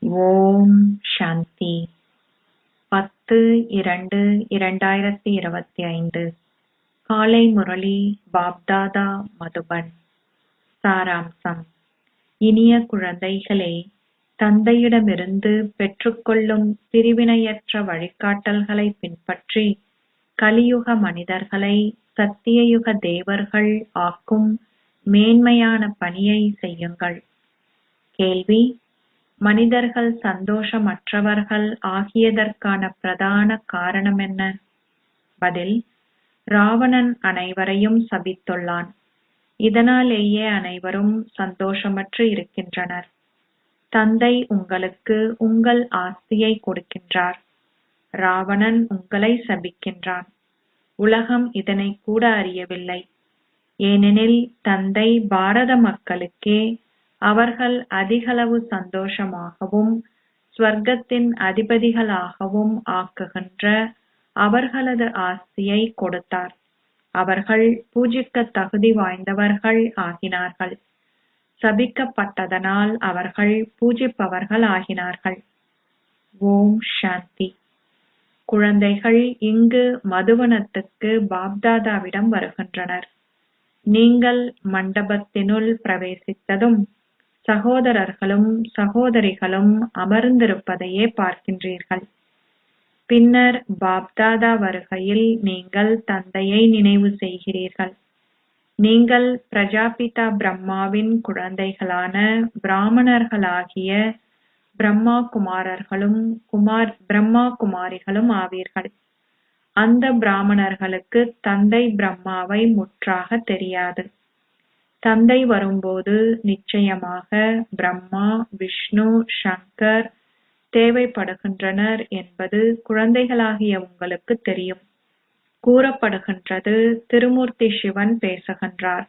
ஓம் சாந்தி. 10/2/2025 காலை முரளி பாப்தாதா மதுபன். சாராம்சம். இனிய குழந்தைகளே, தந்தையிடமிருந்து பெற்றுக்கொள்ளும் பிரிவினையற்ற வழிகாட்டல்களை பின்பற்றி கலியுக மனிதர்களை சத்தியயுக தேவர்கள் ஆக்கும் மேன்மையான பணியை செய்யுங்கள். கேள்வி: மனிதர்கள் சந்தோஷமற்றவர்கள் ஆகியதற்கான பிரதான காரணம் என்ன? பதில்: ராவணன் அனைவரையும் சபித்துள்ளான். இதனாலேயே அனைவரும் சந்தோஷமற்று இருக்கின்றனர். தந்தை உங்களுக்கு உங்கள் ஆஸ்தியை கொடுக்கின்றார். ராவணன் உங்களை சபிக்கின்றான். உலகம் இதனை கூட அறியவில்லை. ஏனெனில் தந்தை பாரத மக்களுக்கே அவர்கள் அதிகளவு சந்தோஷமாகவும் ஸ்வர்க்கத்தின் அதிபதிகளாகவும் ஆக்குகின்ற அவர்களது ஆஸ்தியை கொடுத்தார். அவர்கள் பூஜிக்க தகுதி வாய்ந்தவர்கள் ஆகினார்கள். சபிக்கப்பட்டதனால் அவர்கள் பூஜிப்பவர்கள் ஆகினார்கள். ஓம் சாந்தி. குழந்தைகள் இங்கு மதுவனத்துக்கு பாப்தாதாவிடம் வருகின்றனர். நீங்கள் மண்டபத்தினுள் பிரவேசித்ததும் சகோதரர்களும் சகோதரிகளும் அமர்ந்திருப்பதையே பார்க்கின்றீர்கள். பின்னர் பாப்தாதா வருகையில் நீங்கள் தந்தையை நினைவு செய்கிறீர்கள். நீங்கள் பிரஜாபிதா பிரம்மாவின் குழந்தைகளான பிராமணர்களாகிய பிரம்மா குமாரர்களும் பிரம்மா குமாரிகளும் ஆவீர்கள். அந்த பிராமணர்களுக்கு தந்தை பிரம்மாவை முற்றாக தெரியாது. தந்தை வரும்போது நிச்சயமாக பிரம்மா, விஷ்ணு, சங்கர் தேவைப்படுகின்றனர் என்பது குழந்தைகளாகிய உங்களுக்கு தெரியும். கூறப்படுகின்றது, திருமூர்த்தி சிவன் பேசுகின்றார்.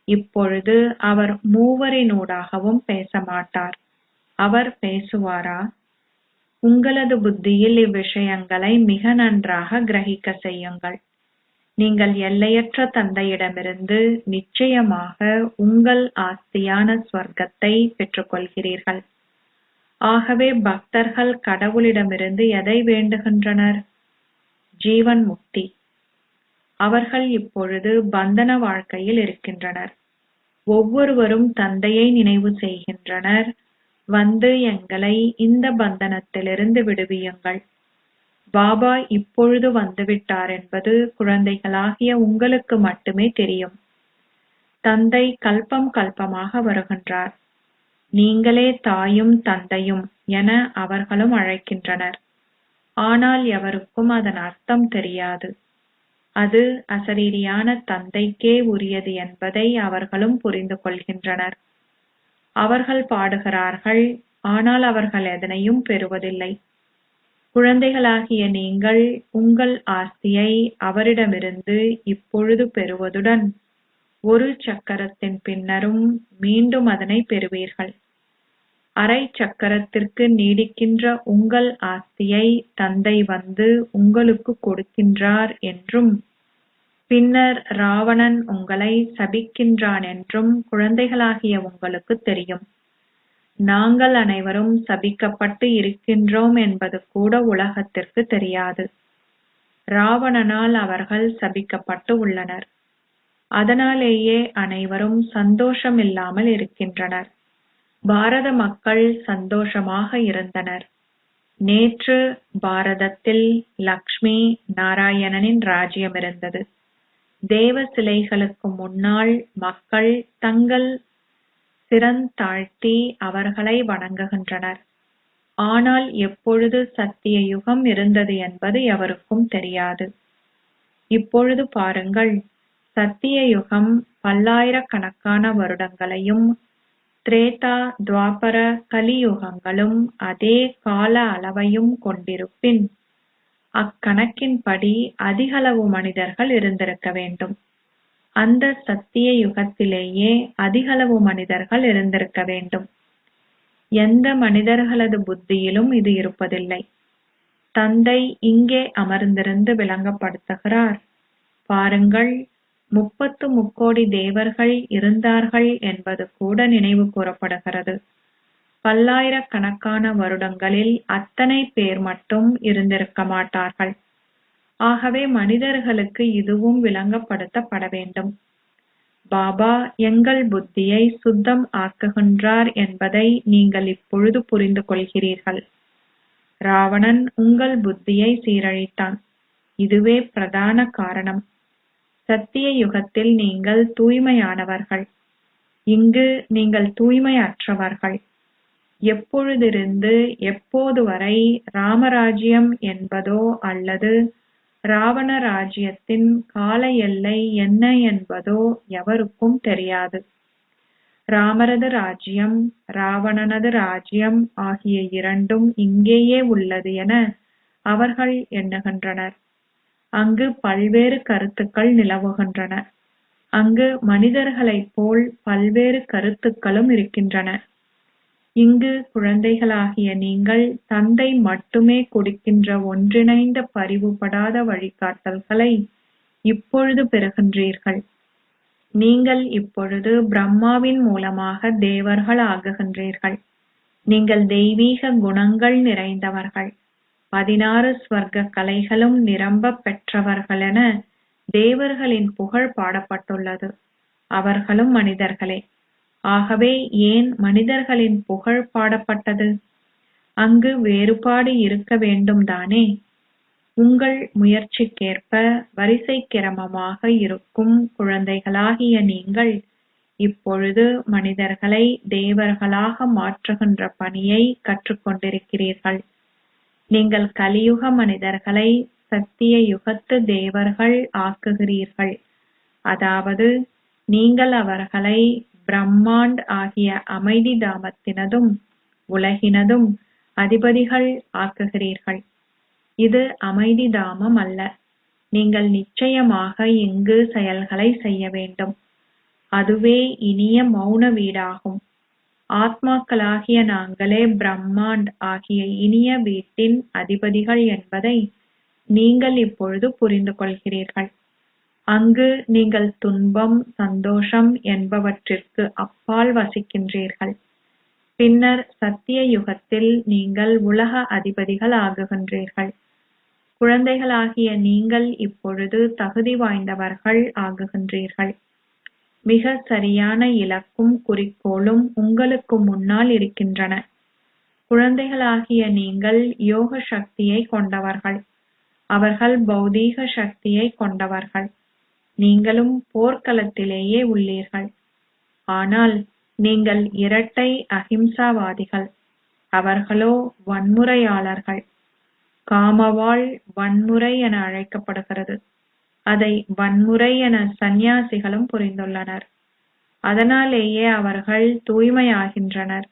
இப்பொழுது அவர் மூவரினூடாகவும் பேச மாட்டார். அவர் பேசுவாரா? உங்களது புத்தியில் இவ்விஷயங்களை மிக நன்றாக கிரகிக்க செய்யுங்கள். நீங்கள் எல்லையற்ற தந்தையிடமிருந்து நிச்சயமாக உங்கள் ஆஸ்தியான ஸ்வர்க்கத்தை பெற்றுக்கொள்கிறீர்கள். ஆகவே பக்தர்கள் கடவுளிடமிருந்து எதை வேண்டுகின்றனர்? ஜீவன் முக்தி. அவர்கள் இப்பொழுது பந்தன வாழ்க்கையில் இருக்கின்றனர். ஒவ்வொருவரும் தந்தையை நினைவு செய்கின்றனர். வந்து எங்களை இந்த பந்தனத்திலிருந்து விடுவியுங்கள். பாபா இப்பொழுது வந்துவிட்டார் என்பது குழந்தைகளாகிய உங்களுக்கு மட்டுமே தெரியும். தந்தை கல்பம் கல்பமாக வருகின்றார். நீங்களே தாயும் தந்தையும் என அவர்களும் அழைக்கின்றனர். ஆனால் எவருக்கும் அதன் அர்த்தம் தெரியாது. அது அசரீரியான தந்தைக்கே உரியது என்பதை அவர்களும் புரிந்து கொள்கின்றனர். அவர்கள் பாடுகிறார்கள், ஆனால் அவர்கள் எதனையும் பெறுவதில்லை. குழந்தைகளாகிய நீங்கள் உங்கள் ஆஸ்தியை அவரிடமிருந்து இப்பொழுது பெறுவதுடன் ஒரு சக்கரத்தின் பின்னரும் மீண்டும் அதனை பெறுவீர்கள். அரை சக்கரத்திற்கு நீடிக்கின்ற உங்கள் ஆஸ்தியை தந்தை வந்து உங்களுக்கு கொடுக்கின்றார் என்றும் பின்னர் ராவணன் உங்களை சபிக்கின்றான் என்றும் குழந்தைகளாகிய உங்களுக்கு தெரியும். நாங்கள் அனைவரும் சபிக்கப்பட்டு இருக்கின்றோம் என்பது கூட உலகத்திற்கு தெரியாது. ராவணனால் அவர்கள் சபிக்கப்பட்டு உள்ளனர். அதனாலேயே அனைவரும் சந்தோஷமில்லாமல் இருக்கின்றனர். பாரத மக்கள் சந்தோஷமாக இருந்தனர். நேற்று பாரதத்தில் லக்ஷ்மி நாராயணனின் ராஜ்யம் இருந்தது. தேவ சிலைகளுக்கு முன்னால் மக்கள் தங்கள் சிரந்தாழ்த்தி அவர்களை வணங்குகின்றனர். ஆனால் எப்பொழுது சத்திய யுகம் இருந்தது என்பது எவருக்கும் தெரியாது. இப்பொழுது பாருங்கள், சத்திய யுகம் பல்லாயிரக்கணக்கான வருடங்களையும் திரேதா துவாபர கலியுகங்களும் அதே கால அளவையும் கொண்டிருப்பின் அக்கணக்கின்படி அதிகளவு மனிதர்கள் இருந்திருக்க வேண்டும். அந்த சத்திய யுகத்திலேயே அதிகளவு மனிதர்கள் இருந்திருக்க வேண்டும். எந்த மனிதர்களது புத்தியிலும் இது இருப்பதில்லை. தந்தை இங்கே அமர்ந்திருந்து விளங்கப்படுத்துகிறார். பாருங்கள், 30 முக்கோடி தேவர்கள் இருந்தார்கள் என்பது கூட நினைவு கூறப்படுகிறது. பல்லாயிரக்கணக்கான வருடங்களில் அத்தனை பேர் மட்டும் இருந்திருக்க மாட்டார்கள். ஆகவே மனிதர்களுக்கு இதுவும் விளங்கப்படுத்தப்பட வேண்டும். பாபா எங்கள் புத்தியை சுத்தம் ஆக்குகின்றார் என்பதை நீங்கள் இப்பொழுது புரிந்து கொள்கிறீர்கள். ராவணன் உங்கள் புத்தியை சீரழித்தான். இதுவே பிரதான காரணம். சத்திய யுகத்தில் நீங்கள் தூய்மையானவர்கள். இங்கு நீங்கள் தூய்மையற்றவர்கள். எப்பொழுதிருந்து எப்போது வரை ராமராஜ்யம் என்பதோ அல்லது ராவண ராஜ்யத்தின் கால எல்லை என்ன என்பதோ எவருக்கும் தெரியாது. ராமரது ராஜ்யம், ராவணனது ராஜ்யம் ஆகிய இரண்டும் இங்கேயே உள்ளது என அவர்கள் எண்ணுகின்றனர். அங்கு பல்வேறு கருத்துக்கள் நிலவுகின்றன. அங்கு மனிதர்களைப் போல் பல்வேறு கருத்துக்களும் இருக்கின்றன. இங்கு குழந்தைகளாகிய நீங்கள் தந்தை மட்டுமே கொடுக்கின்ற ஒன்றிணைந்த பரிவுபடாத வழிகாட்டல்களை இப்பொழுது பெறுகின்றீர்கள். நீங்கள் இப்பொழுது பிரம்மாவின் மூலமாக தேவர்கள் ஆகுகின்றீர்கள். நீங்கள் தெய்வீக குணங்கள் நிறைந்தவர்கள். 16 ஸ்வர்க்க கலைகளும் நிரம்ப பெற்றவர்களென தேவர்களின் புகழ் பாடப்பட்டுள்ளது. அவர்களும் மனிதர்களே. ஆகவே ஏன் மனிதர்களின் புகழ் பாடப்பட்டது? அங்கு வேறுபாடு இருக்க வேண்டும் தானே? உங்கள் முயற்சிக்கேற்ப வரிசை கிரமமாக இருக்கும் குழந்தைகளாகிய நீங்கள் இப்பொழுது மனிதர்களை தேவர்களாக மாற்றுகின்ற பணியை கற்றுக்கொண்டிருக்கிறீர்கள். நீங்கள் கலியுக மனிதர்களை சத்திய யுகத்து தேவர்கள் ஆக்குகிறீர்கள். அதாவது நீங்கள் அவர்களை பிரம்மாண்ட் ஆகிய அமைதி தாமத்தினதும் உலகினதும் அதிபதிகள் ஆக்குகிறீர்கள். இது அமைதி தாமம் அல்ல. நீங்கள் நிச்சயமாக இங்கு செயல்களை செய்ய வேண்டும். அதுவே இனிய மௌன வீடாகும். ஆத்மாக்களாகிய நாங்களே பிரம்மாண்ட் ஆகிய இனிய வீட்டின் அதிபதிகள் என்பதை நீங்கள் இப்பொழுது புரிந்து கொள்கிறீர்கள். அங்கு நீங்கள் துன்பம், சந்தோஷம் என்பவற்றிற்கு அப்பால் வசிக்கின்றீர்கள். பின்னர் சத்திய யுகத்தில் நீங்கள் உலக அதிபதிகள் ஆகுகின்றீர்கள். குழந்தைகளாகிய நீங்கள் இப்பொழுது தகுதி வாய்ந்தவர்கள் ஆகுகின்றீர்கள். மிக சரியான இலக்கும் குறிக்கோளும் உங்களுக்கு முன்னால் இருக்கின்றன. குழந்தைகளாகிய நீங்கள் யோக சக்தியை கொண்டவர்கள். அவர்கள் பௌதீக சக்தியை கொண்டவர்கள். நீங்களும் போர்க்களத்திலேயே உள்ளீர்கள். ஆனால் நீங்கள் இரட்டை அஹிம்சாவாதிகள். அவர்களோ வன்முறையாளர்கள். காமவாள் வன்முறை என அழைக்கப்படுகிறது. அதை வன்முறை என சந்நியாசிகளும் புரிந்துள்ளனர். அதனாலேயே அவர்கள் தூய்மையாகின்றனர்.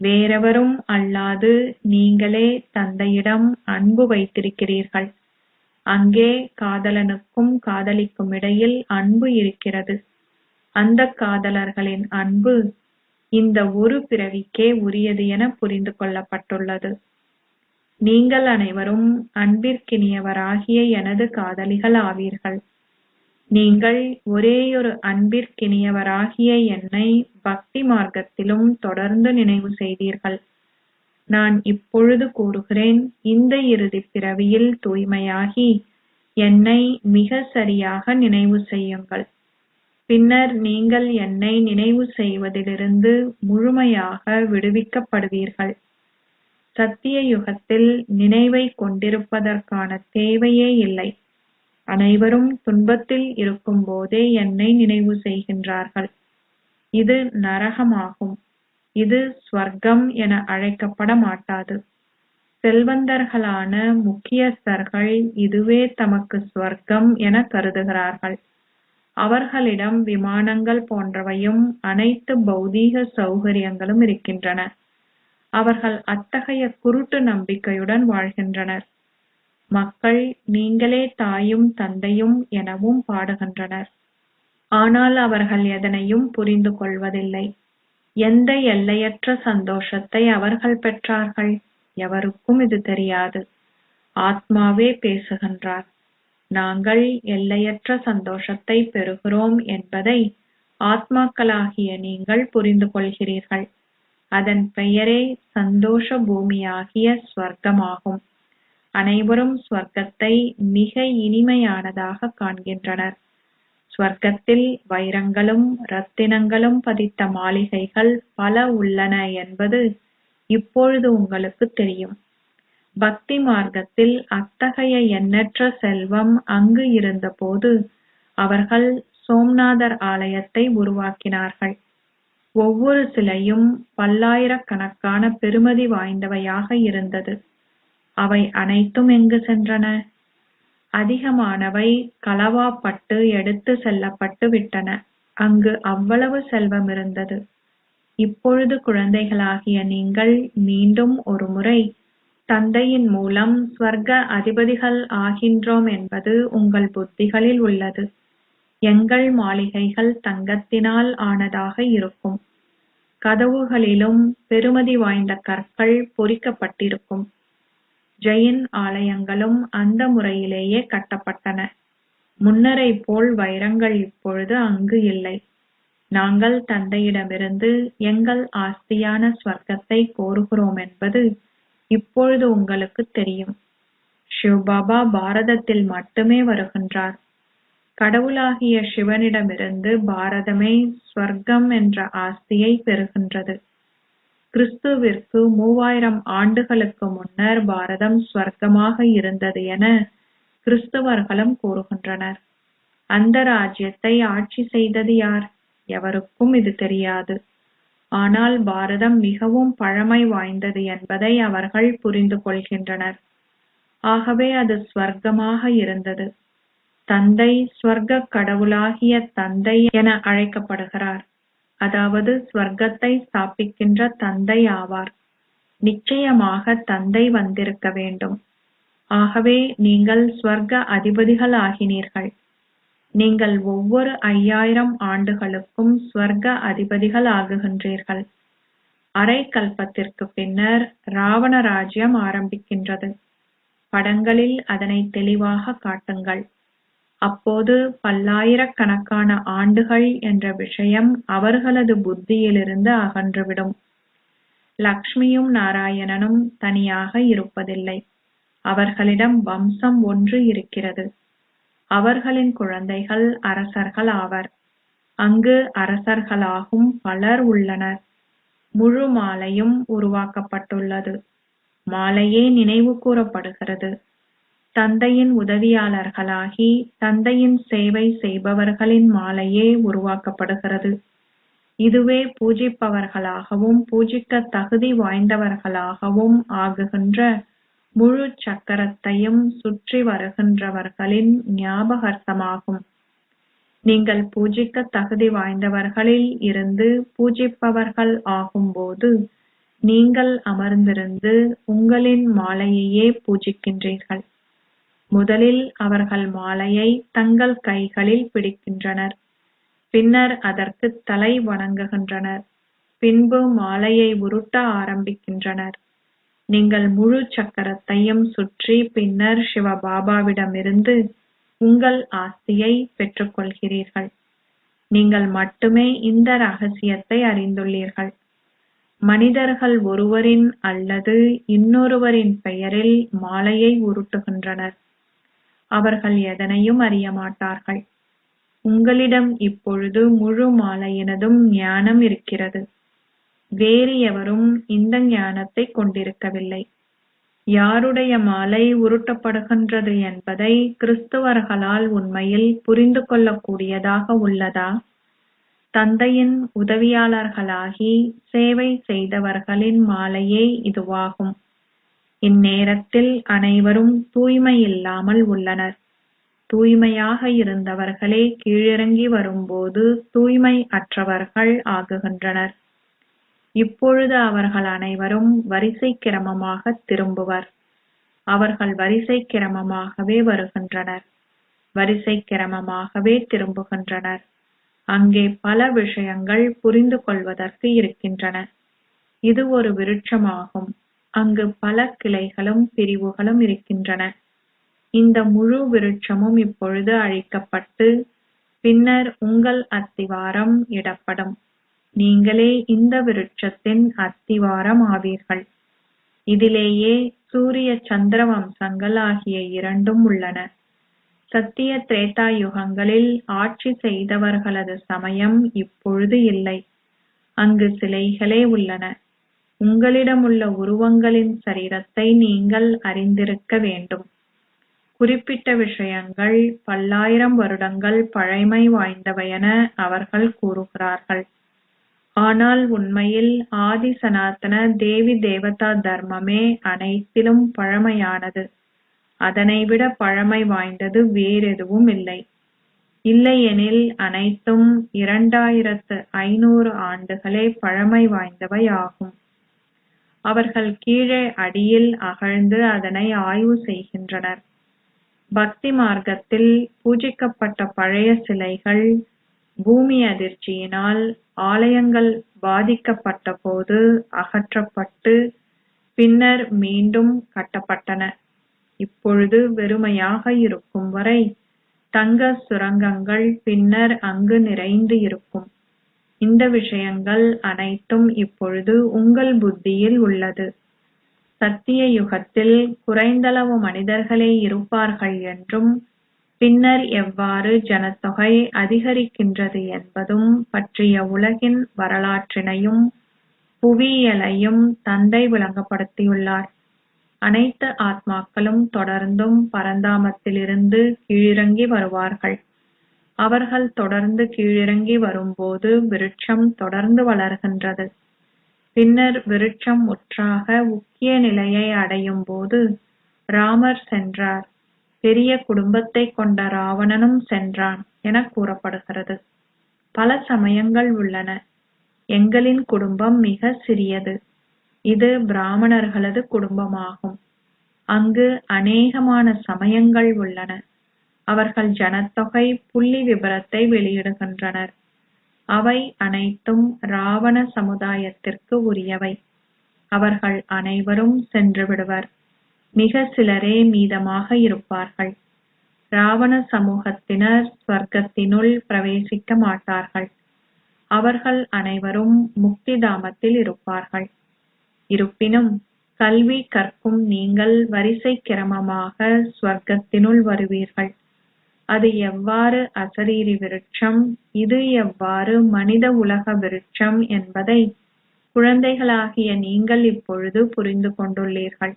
வேறெவரும் அல்லாது நீங்களே தந்தையிடம் அன்பு வைத்திருக்கிறீர்கள். அங்கே காதலனுக்கும் காதலிக்கும் இடையில் அன்பு இருக்கிறது. அந்த காதலர்களின் அன்பு இந்த ஒரு பிறவிக்கே உரியது என புரிந்து கொள்ளப்பட்டுள்ளது. நீங்கள் அனைவரும் அன்பிற்கினியவராகிய எனது காதலிகள் ஆவீர்கள். நீங்கள் ஒரேயொரு அன்பிற்கினியவராகிய என்னை பக்தி மார்க்கத்திலும் தொடர்ந்து நினைவு செய்தீர்கள். நான் இப்பொழுது கூறுகிறேன், இந்த இறுதிப் பிறவியில் தூய்மையாகி என்னை மிக சரியாக நினைவு செய்யுங்கள். பின்னர் நீங்கள் என்னை நினைவு செய்வதிலிருந்து முழுமையாக விடுவிக்கப்படுவீர்கள். சத்திய யுகத்தில் நினைவை கொண்டிருப்பதற்கான தேவையே இல்லை. அனைவரும் துன்பத்தில் இருக்கும் போதே என்னை நினைவு செய்கின்றார்கள். இது நரகமாகும். இது ஸ்வர்க்கம் என அழைக்கப்பட மாட்டாது. செல்வந்தர்களான முக்கியஸ்தர்கள் இதுவே தமக்கு ஸ்வர்க்கம் என கருதுகிறார்கள். அவர்களிடம் விமானங்கள் போன்றவையும் அனைத்து பௌதீக சௌகரியங்களும் இருக்கின்றன. அவர்கள் அத்தகைய குருட்டு நம்பிக்கையுடன் வாழ்கின்றனர். மக்கள் நீங்களே தாயும் தந்தையும் எனவும் பாடுகின்றனர். ஆனால் அவர்கள் எதனையும் புரிந்து கொள்வதில்லை. எந்த எல்லையற்ற சந்தோஷத்தை அவர்கள் பெற்றார்கள்? எவருக்கும் இது தெரியாது. ஆத்மாவே பேசுகின்றார். நாங்கள் எல்லையற்ற சந்தோஷத்தை பெறுகிறோம் என்பதை ஆத்மாக்களாகிய நீங்கள் புரிந்து கொள்கிறீர்கள். அதன் பெயரே சந்தோஷ பூமியாகிய ஸ்வர்க்கமாகும். அனைவரும் ஸ்வர்க்கத்தை மிக இனிமையானதாக காண்கின்றனர். ஸ்வர்க்கத்தில் வைரங்களும் ரத்தினங்களும் பதித்த மாளிகைகள் பல உள்ளன என்பது இப்பொழுது உங்களுக்கு தெரியும். பக்தி மார்க்கத்தில் அத்தகைய எண்ணற்ற செல்வம் அங்கு இருந்தபோது அவர்கள் சோம்நாதர் ஆலயத்தை உருவாக்கினார்கள். ஒவ்வொரு சிலையும் பல்லாயிரக்கணக்கான பெறுமதி வாய்ந்தவையாக இருந்தது. அவை அனைத்தும் எங்கு சென்றன? அதிகமானவை களவாப்பட்டு எடுத்து செல்லப்பட்டு விட்டன. அங்கு அவ்வளவு செல்வம் இருந்தது. இப்பொழுது குழந்தைகளாகிய நீங்கள் மீண்டும் ஒரு முறை தந்தையின் மூலம் ஸ்வர்க்க அதிபதிகள் ஆகின்றோம் என்பது உங்கள் புத்திகளில் உள்ளது. எங்கள் மாளிகைகள் தங்கத்தினால் ஆனதாக இருக்கும். கதவுகளிலும் பெறுமதி வாய்ந்த கற்கள் பொறிக்கப்பட்டிருக்கும். ஜெயின் ஆலயங்களும் அந்த முறையிலேயே கட்டப்பட்டன. முன்னரை போல் வைரங்கள் இப்பொழுது அங்கு இல்லை. நாங்கள் தந்தையிடமிருந்து எங்கள் ஆஸ்தியான ஸ்வர்க்கத்தை கோருகிறோம் என்பது இப்பொழுது உங்களுக்கு தெரியும். சிவபாபா பாரதத்தில் மட்டுமே வருகின்றார். கடவுளாகிய சிவனிடமிருந்து பாரதமே ஸ்வர்க்கம் என்ற ஆஸ்தியை பெறுகின்றது. கிறிஸ்துவிற்கு 3000 ஆண்டுகளுக்கு முன்னர் பாரதம் ஸ்வர்க்கமாக இருந்தது என கிறிஸ்தவர்களும் கூறுகின்றனர். அந்த ராஜ்யத்தை ஆட்சி செய்தது யார்? எவருக்கும் இது தெரியாது. ஆனால் பாரதம் மிகவும் பழமை வாய்ந்தது என்பதை அவர்கள் புரிந்து கொள்கின்றனர். ஆகவே அது ஸ்வர்க்கமாக இருந்தது. தந்தை ஸ்வர்க்க கடவுளாகிய தந்தை என அழைக்கப்படுகிறார். அதாவது ஸ்வர்க்கத்தை ஸ்தாபிக்கின்ற தந்தை ஆவார். நிச்சயமாக தந்தை வந்திருக்க வேண்டும். ஆகவே நீங்கள் ஸ்வர்க்க அதிபதிகள் ஆகினீர்கள். நீங்கள் ஒவ்வொரு 5000 ஆண்டுகளுக்கும் ஸ்வர்க்க அதிபதிகள் ஆகுகின்றீர்கள். அரை கல்பத்திற்கு பின்னர் ராவண ராஜ்யம் ஆரம்பிக்கின்றது. படங்களில் அதனை தெளிவாக காட்டுங்கள். அப்போது பல்லாயிரக்கணக்கான ஆண்டுகள் என்ற விஷயம் அவர்களது புத்தியிலிருந்து அகன்றுவிடும். லக்ஷ்மியும் நாராயணனும் தனியாக இருப்பதில்லை. அவர்களிடம் வம்சம் ஒன்று இருக்கிறது. அவர்களின் குழந்தைகள் அரசர்கள் ஆவர். அங்கு அரசர்களாகும் பலர் உள்ளனர். முழு மாலையும் உருவாக்கப்பட்டுள்ளது. மாலையே நினைவு கூறப்படுகிறது. தந்தையின் உதவியாளர்களாகி தந்தையின் சேவை செய்பவர்களின் மாலையே உருவாக்கப்படுகிறது. இதுவே பூஜிப்பவர்களாகவும் பூஜிக்க தகுதி வாய்ந்தவர்களாகவும் ஆகுகின்ற முழு சக்கரத்தையும் சுற்றி வருகின்றவர்களின் ஞாபகார்த்தமாகும். நீங்கள் பூஜிக்க தகுதி வாய்ந்தவர்களில் இருந்து பூஜிப்பவர்கள் ஆகும்போது நீங்கள் அமர்ந்திருந்து உங்களின் மாலையையே பூஜிக்கின்றீர்கள். முதலில் அவர்கள் மாலையை தங்கள் கைகளில் பிடிக்கின்றனர். பின்னர் அதற்கு தலை வணங்குகின்றனர். பின்பு மாலையை உருட்ட ஆரம்பிக்கின்றனர். நீங்கள் முழு சக்கரத்தையும் சுற்றி பின்னர் சிவபாபாவிடமிருந்து உங்கள் ஆஸ்தியை பெற்றுக்கொள்கிறீர்கள். நீங்கள் மட்டுமே இந்த ரகசியத்தை அறிந்துள்ளீர்கள். மனிதர்கள் ஒருவரின் அல்லது இன்னொருவரின் பெயரில் மாலையை உருட்டுகின்றனர். அவர்கள் எதனையும் அறிய மாட்டார்கள். உங்களிடம் இப்பொழுது முழு மாலையினதும் ஞானம் இருக்கிறது. வேறு எவரும் இந்த ஞானத்தை கொண்டிருக்கவில்லை. யாருடைய மாலை உருட்டப்படுகின்றது என்பதை கிறிஸ்தவர்களால் உண்மையில் புரிந்து கொள்ளக்கூடியதாக உள்ளதா? தந்தையின் உதவியாளர்களாகி சேவை செய்தவர்களின் மாலையே இதுவாகும். இந்நேரத்தில் அனைவரும் தூய்மை இல்லாமல் உள்ளனர். தூய்மையாக இருந்தவர்களே கீழிறங்கி வரும்போது தூய்மை அற்றவர்கள் ஆகுகின்றனர். இப்பொழுது அவர்கள் அனைவரும் வரிசை கிரமமாக திரும்புவர். அவர்கள் வரிசை கிரமமாகவே வருகின்றனர். வரிசை கிரமமாகவே திரும்புகின்றனர். அங்கே பல விஷயங்கள் புரிந்து கொள்வதற்கு இருக்கின்றன. இது ஒரு விருட்சமாகும். அங்கு பல கிளைகளும் பிரிவுகளும் இருக்கின்றன. இந்த முழு விருட்சமும் இப்பொழுது அழிக்கப்பட்டு பின்னர் உங்கள் அத்திவாரம் இடப்படும். நீங்களே இந்த விருட்சத்தின் அத்திவாரம் ஆவீர்கள். இதிலேயே சூரிய சந்திர வம்சங்கள் ஆகிய இரண்டும் உள்ளன. சத்திய திரேதா யுகங்களில் ஆட்சி செய்தவர்களது சமயம் இப்பொழுது இல்லை. அங்கு சிலைகளே உள்ளன. உங்களிடமுள்ள உருவங்களின் சரீரத்தை நீங்கள் அறிந்திருக்க வேண்டும். குறிப்பிட்ட விஷயங்கள் 1000 வருடங்கள் பழைமை வாய்ந்தவையென அவர்கள் கூறுகிறார்கள். ஆனால் உண்மையில் ஆதி சனாதன தேவி தேவதா தர்மமே அனைத்திலும் பழமையானது. அதனைவிட பழமை வாய்ந்தது வேறெதுவும் இல்லை. இல்லையெனில் அனைத்தும் 2500 ஆண்டுகளே பழமை வாய்ந்தவை ஆகும். அவர்கள் கீழே அடியில் அகழ்ந்து அதனை ஆய்வு செய்கின்றனர். பக்தி மார்க்கத்தில் பூஜிக்கப்பட்ட பழைய சிலைகள் பூமி அதிர்ச்சியினால் ஆலயங்கள் பாதிக்கப்பட்ட போது அகற்றப்பட்டு பின்னர் மீண்டும் கட்டப்பட்டன. இப்பொழுது வெறுமையாக இருக்கும் வரை தங்க சுரங்கங்கள் பின்னர் அங்கு நிறைந்து இருக்கும். இந்த விஷயங்கள் அனைத்தும் இப்பொழுது உங்கள் புத்தியில் உள்ளது. சத்திய யுகத்தில் குறைந்தளவு மனிதர்களே இருப்பார்கள் என்றும் பின்னர் எவ்வாறு ஜனத்தொகை அதிகரிக்கின்றது என்பதும் பற்றிய உலகின் வரலாற்றினையும் புவியியலையும் தந்தை விளங்கப்படுத்தியுள்ளார். அனைத்து ஆத்மாக்களும் தொடர்ந்தும் பரந்தாமத்திலிருந்து கீழிறங்கி வருவார்கள். அவர்கள் தொடர்ந்து கீழிறங்கி வரும்போது விருட்சம் தொடர்ந்து வளர்கின்றது. பின்னர் விருட்சம் முற்றாக உக்கிய நிலையை அடையும் போது ராமர் சென்றார், பெரிய குடும்பத்தை கொண்ட ராவணனும் சென்றான் என கூறப்படுகிறது. பல சமயங்கள் உள்ளன. எங்களின் குடும்பம் மிக சிறியது. இது பிராமணர்களது குடும்பமாகும். அங்கு அநேகமான சமயங்கள் உள்ளன. அவர்கள் ஜனத்தொகை புள்ளி விபரத்தை வெளியிடுகின்றனர். அவை அனைத்தும் ராவண சமுதாயத்திற்கு உரியவை. அவர்கள் அனைவரும் சென்று விடுவர். மிக சிலரே மீதமாக இருப்பார்கள். ராவண சமூகத்தினர் ஸ்வர்க்கத்தினுள் பிரவேசிக்க மாட்டார்கள். அவர்கள் அனைவரும் முக்தி தாமத்தில் இருப்பார்கள். இருப்பினும் கல்வி கற்கும் நீங்கள் வரிசை கிரமமாக ஸ்வர்க்கத்தினுள் வருவீர்கள். அது எவ்வாறு அசரீரி விருட்சம், இது எவ்வாறு மனித உலக விருட்சம் என்பதை குழந்தைகளாகிய நீங்கள் இப்பொழுது புரிந்து கொண்டுள்ளீர்கள்.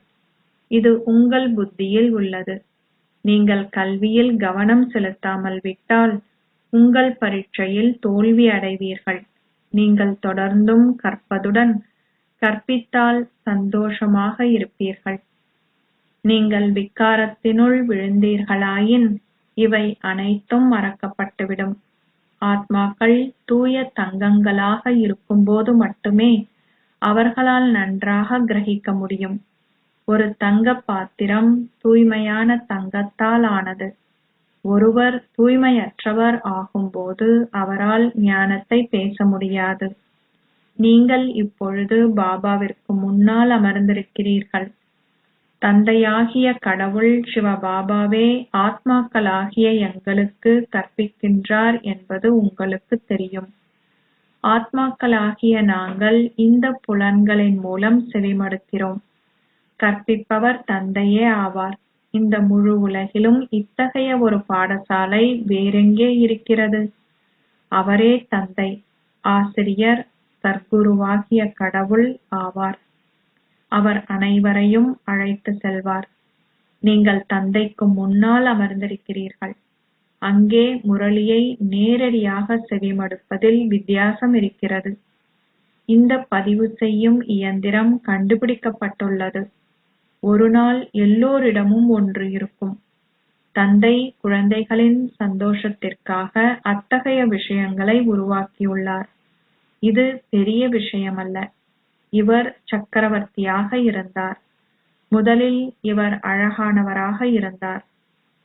இது உங்கள் புத்தியில் உள்ளது. நீங்கள் கல்வியில் கவனம் செலுத்தாமல் விட்டால் உங்கள் பரீட்சையில் தோல்வி அடைவீர்கள். நீங்கள் தொடர்ந்தும் கற்பதுடன் கற்பித்தால் சந்தோஷமாக இருப்பீர்கள். நீங்கள் விக்காரத்தினுள் விழுந்தீர்களாயின் இவை அனைத்தும் மறக்கப்பட்டுவிடும். ஆத்மாக்கள் தூய தங்கங்களாக இருக்கும்போது மட்டுமே அவர்களால் நன்றாக கிரகிக்க முடியும். ஒரு தங்க பாத்திரம் தூய்மையான தங்கத்தால் ஆனது. ஒருவர் தூய்மையற்றவர் ஆகும்போது அவரால் ஞானத்தை பேச முடியாது. நீங்கள் இப்பொழுது பாபாவிற்கு முன்னால் அமர்ந்திருக்கிறீர்கள். தந்தையாகிய கடவுள் சிவபாபாவே ஆத்மாக்களாகிய எங்களுக்கு கற்பிக்கின்றார் என்பது உங்களுக்கு தெரியும். ஆத்மாக்களாகிய நாங்கள் இந்த புலன்களின் மூலம் செவிமடுக்கிறோம். கற்பிப்பவர் தந்தையே ஆவார். இந்த முழு உலகிலும் இத்தகைய ஒரு பாடசாலை வேறெங்கே இருக்கிறது? அவரே தந்தை, ஆசிரியர், சர்க்குருவாகிய கடவுள் ஆவார். அவர் அனைவரையும் அழைத்து செல்வார். நீங்கள் தந்தைக்கு முன்னால் அமர்ந்திருக்கிறீர்கள். அங்கே முரளியை நேரடியாக செவிமடுப்பதில் வித்தியாசம் இருக்கிறது. இந்த பதிவு செய்யும் இயந்திரம் கண்டுபிடிக்கப்பட்டுள்ளது. ஒரு நாள் எல்லோரிடமும் ஒன்று இருக்கும். தந்தை குழந்தைகளின் சந்தோஷத்திற்காக அத்தகைய விஷயங்களை உருவாக்கியுள்ளார். இது பெரிய விஷயமல்ல. இவர் சக்கரவர்த்தியாக இருந்தார். முதலில் இவர் அழகானவராக இருந்தார்.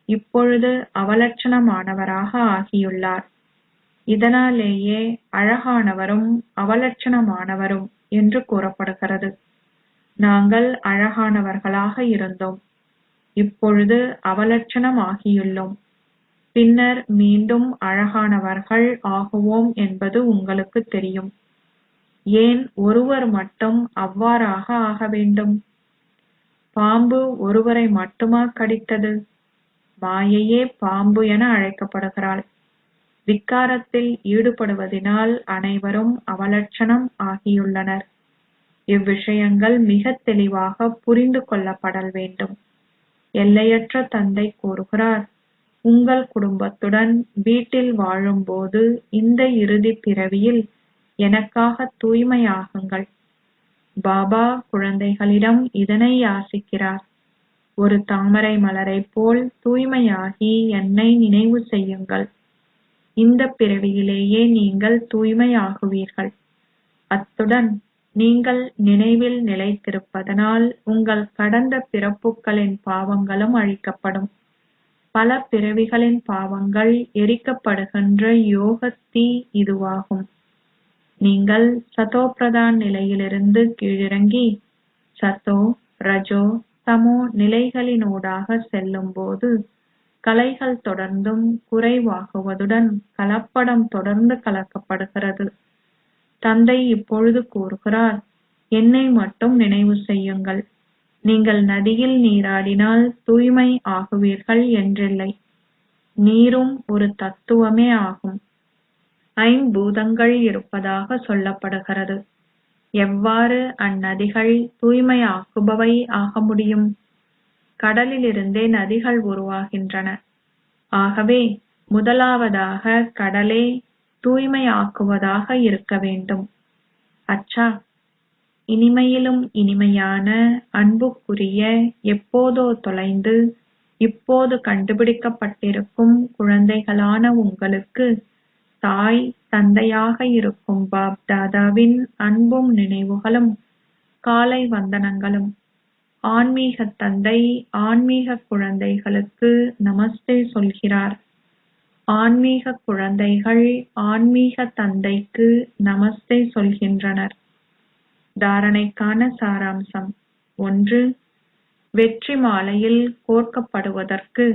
இப்பொழுது அவலட்சணமானவராக ஆகியுள்ளார். இதனாலேயே அழகானவரும் அவலட்சணமானவரும் என்று கூறப்படுகிறது. நாங்கள் அழகானவர்களாக இருந்தோம். இப்பொழுது அவலட்சணம் ஆகியுள்ளோம். பின்னர் மீண்டும் அழகானவர்கள் ஆகுவோம் என்பது உங்களுக்கு தெரியும். ஏன் ஒருவர் மட்டும் அவ்வாறாக ஆக வேண்டும்? பாம்பு ஒருவரை மட்டுமா கடித்தது? மாயையே பாம்பு என அழைக்கப்படுகிறாள். விக்காரத்தில் ஈடுபடுவதினால் அனைவரும் அவலட்சணம் ஆகியுள்ளனர். இவ்விஷயங்கள் மிகத் தெளிவாக புரிந்து கொள்ளப்படல் வேண்டும். எல்லையற்ற தந்தை கூறுகிறார், உங்கள் குடும்பத்துடன் வீட்டில் வாழும்போது இந்த இறுதிப் பிறவியில் எனக்காக தூய்மையாகுங்கள். பாபா குழந்தைகளிடம் இதனை யாசிக்கிறார். ஒரு தாமரை மலரைப் போல் தூய்மையாகி என்னை நினைவு செய்யுங்கள். இந்த பிறவியிலேயே நீங்கள் தூய்மையாகுவீர்கள். அத்துடன் நீங்கள் நினைவில் நிலைத்திருப்பதனால் உங்கள் கடந்த பிறப்புகளின் பாவங்களும் அழிக்கப்படும். பல பிறவிகளின் பாவங்கள் எரிக்கப்படுகின்ற யோகத் தீ இதுவாகும். நீங்கள் சதோபிரதான் நிலையிலிருந்து கீழிறங்கி சத்தோ, ரஜோ, தமோ நிலைகளினூடாக செல்லும்போது கலைகள் தொடர்ந்தும் குறைவாகுவதுடன் கலப்படம் தொடர்ந்து கலக்கப்படுகிறது. தந்தை இப்பொழுது கூறுகிறார், என்னை மட்டும் நினைவு செய்யுங்கள். நீங்கள் நதியில் நீராடினால் தூய்மை ஆகுவீர்கள் என்றில்லை. நீரும் ஒரு தத்துவமே ஆகும். ஐம்பூதங்கள் இருப்பதாக சொல்லப்படுகிறது. எவ்வாறு அந்நதிகள் தூய்மையாக்குபவை ஆக முடியும்? கடலிலிருந்தே நதிகள் உருவாகின்றன. ஆகவே முதலாவதாக கடலே தூய்மையாக்குவதாக இருக்க வேண்டும். அச்சா, இனிமையிலும் இனிமையான அன்புக்குரிய, எப்போதோ தொலைந்து இப்போது கண்டுபிடிக்கப்பட்டிருக்கும் குழந்தைகளான உங்களுக்கு தாய் தந்தையாக இருக்கும் பாப் தாதாவின் அன்பும் நினைவுகளும் காலை வந்தனங்களும். ஆன்மீக தந்தை ஆன்மீக குழந்தைகளுக்கு நமஸ்தே சொல்கிறார். ஆன்மீக குழந்தைகள் ஆன்மீக தந்தைக்கு நமஸ்தே சொல்கின்றனர். தாரணைக்கான சாராம்சம் 1. வெற்றி மாலையில் கோர்க்கப்படுவதற்கு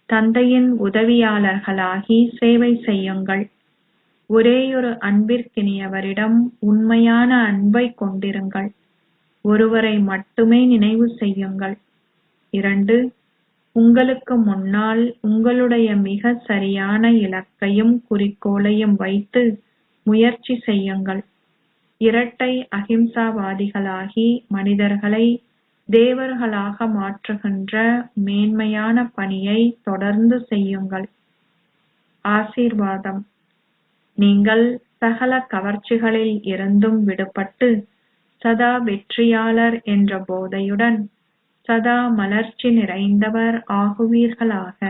தந்தையின் உதவியாளர்களாகி சேவை செய்யுங்கள். ஒரேயொரு அன்பிற்கினியவரிடம் உண்மையான அன்பை கொண்டிருங்கள். ஒருவரை மட்டுமே நினைவு செய்யுங்கள். 2. உங்களுக்கு முன்னால் உங்களுடைய மிக சரியான இலக்கையும் குறிக்கோளையும் வைத்து முயற்சி செய்யுங்கள். இரட்டை அகிம்சாவாதிகளாகி மனிதர்களை தேவர்களாக மாற்றுகின்ற மேன்மையான பணியை தொடர்ந்து செய்யுங்கள். ஆசீர்வாதம். நீங்கள் சகல கவர்ச்சிகளில் இருந்தும் விடுபட்டு சதா வெற்றியாளர் என்ற போதையுடன் சதா மலர்ச்சி நிறைந்தவர் ஆகுவீர்களாக.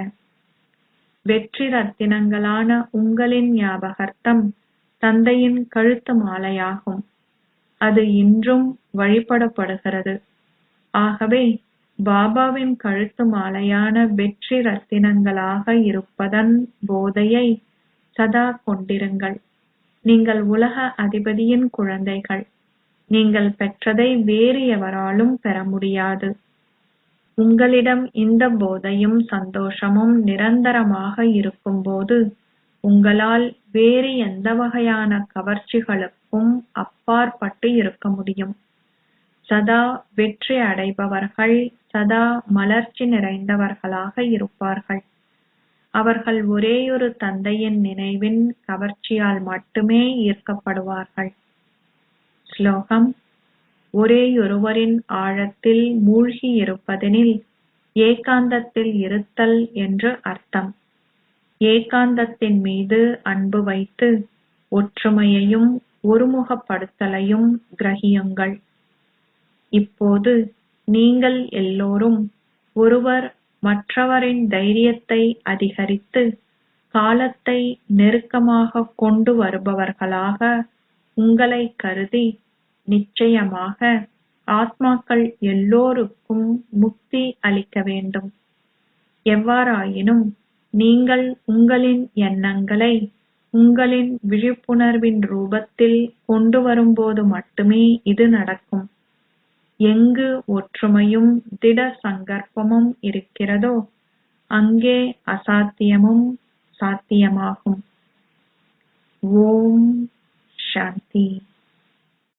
வெற்றி ரத்தினங்களான உங்களின் ஞாபகார்த்தம் தந்தையின் கழுத்து மாலையாகும். அது இன்றும் வழிபடப்படுகிறது. ஆகவே பாபாவின் கழுத்து மாலையான வெற்றி ரத்தினங்களாக இருப்பதன் போதையை சதா கொண்டிருங்கள். நீங்கள் உலக அதிபதியின் குழந்தைகள். நீங்கள் பெற்றதை வேறு எவராலும் பெற முடியாது. உங்களிடம் இந்த போதையும் சந்தோஷமும் நிரந்தரமாக இருக்கும்போது உங்களால் வேறு எந்த வகையான கவர்ச்சிகளுக்கும் அப்பாற்பட்டு இருக்க முடியும். சதா வெற்றி அடைபவர்கள் சதா மலர்ச்சி நிறைந்தவர்களாக இருப்பார்கள். அவர்கள் ஒரேயொரு தந்தையின் நினைவின் கவர்ச்சியால் மட்டுமே ஈர்க்கப்படுவார்கள். ஸ்லோகம். ஒரேயொருவரின் ஆழத்தில் மூழ்கி இருப்பதெனில் ஏகாந்தத்தில் இருத்தல் என்று அர்த்தம். ஏகாந்தத்தின் மீது அன்பு வைத்து ஒற்றுமையையும் ஒருமுகப்படுத்தலையும் கிரகியுங்கள். இப்போது நீங்கள் எல்லோரும் ஒருவர் மற்றவரின் தைரியத்தை அதிகரித்து காலத்தை நெருக்கமாக கொண்டு வருபவர்களாக உங்களை கருதி நிச்சயமாக ஆத்மாக்கள் எல்லோருக்கும் முக்தி அளிக்க வேண்டும். எவ்வாறாயினும் நீங்கள் உங்களின் எண்ணங்களை உங்களின் விழிப்புணர்வின் ரூபத்தில் கொண்டு வரும்போது மட்டுமே இது நடக்கும். எங்கு ஒற்றுமையும் திட சங்கற்பமும் இருக்கிறதோ அங்கே அசாத்தியமும் சாத்தியமாகும். ஓம் சாந்தி.